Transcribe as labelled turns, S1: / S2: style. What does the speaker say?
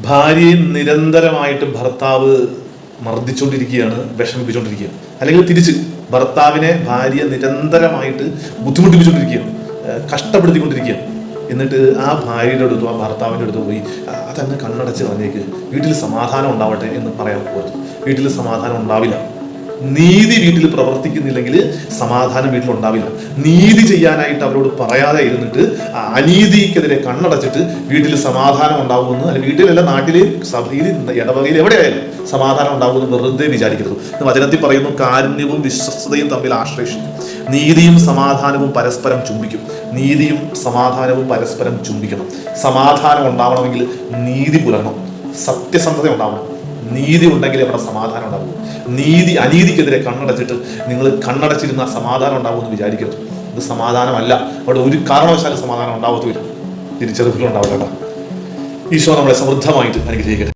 S1: ഭാര്യയെ നിരന്തരമായിട്ട് ഭർത്താവ് മർദ്ദിച്ചുകൊണ്ടിരിക്കുകയാണ്, വിഷമിപ്പിച്ചുകൊണ്ടിരിക്കുകയാണ്. അല്ലെങ്കിൽ തിരിച്ച് ഭർത്താവിനെ ഭാര്യ നിരന്തരമായിട്ട് ബുദ്ധിമുട്ടിപ്പിച്ചുകൊണ്ടിരിക്കുകയാണ്, കഷ്ടപ്പെടുത്തിക്കൊണ്ടിരിക്കുകയാണ്. എന്നിട്ട് ആ ഭാര്യയുടെ അടുത്തും ആ ഭർത്താവിൻ്റെ അടുത്ത് പോയി അതങ്ങ് കണ്ണടച്ച് കളഞ്ഞേക്ക്, വീട്ടിൽ സമാധാനം ഉണ്ടാവട്ടെ എന്ന് പറയാൻ പോകരുത്. വീട്ടിൽ സമാധാനം ഉണ്ടാവില്ല. നീതി വീട്ടിൽ പ്രവർത്തിക്കുന്നില്ലെങ്കിൽ സമാധാനം വീട്ടിലുണ്ടാവില്ല. നീതി ചെയ്യാനായിട്ട് അവരോട് പറയാതെ ഇരുന്നിട്ട് അനീതിക്കെതിരെ കണ്ണടച്ചിട്ട് വീട്ടിൽ സമാധാനം ഉണ്ടാവുമെന്ന്, അല്ലെങ്കിൽ വീട്ടിലല്ല നാട്ടിൽ സഭയിൽ ഇടവകയിൽ എവിടെയായാലും സമാധാനം ഉണ്ടാവുമെന്ന് വെറുതെ വിചാരിക്കരുത്. വചനത്തിൽ പറയുന്നു, കാരുണ്യവും വിശ്വസ്തയും തമ്മിൽ ആശ്ലേഷിക്കും, നീതിയും സമാധാനവും പരസ്പരം ചുംബിക്കും. നീതിയും സമാധാനവും പരസ്പരം ചുംബിക്കണം. സമാധാനം ഉണ്ടാവണമെങ്കിൽ നീതി പുലരണം, സത്യസന്ധത ഉണ്ടാവണം. നീതി ഉണ്ടെങ്കിൽ അവിടെ സമാധാനം ഉണ്ടാകും. അനീതിക്കെതിരെ കണ്ണടച്ചിട്ട് നിങ്ങൾ കണ്ണടച്ചിരുന്ന സമാധാനം ഉണ്ടാവുമെന്ന് വിചാരിക്കരുത്. ഇത് സമാധാനമല്ല. അവിടെ ഒരു കാരണവശാലും സമാധാനം ഉണ്ടാവത്തുമില്ല. തിരിച്ചറിവുകളുണ്ടാവില്ല. ഈശോ നമ്മളെ സമൃദ്ധമായിട്ട് അനുഗ്രഹിക്കട്ടെ.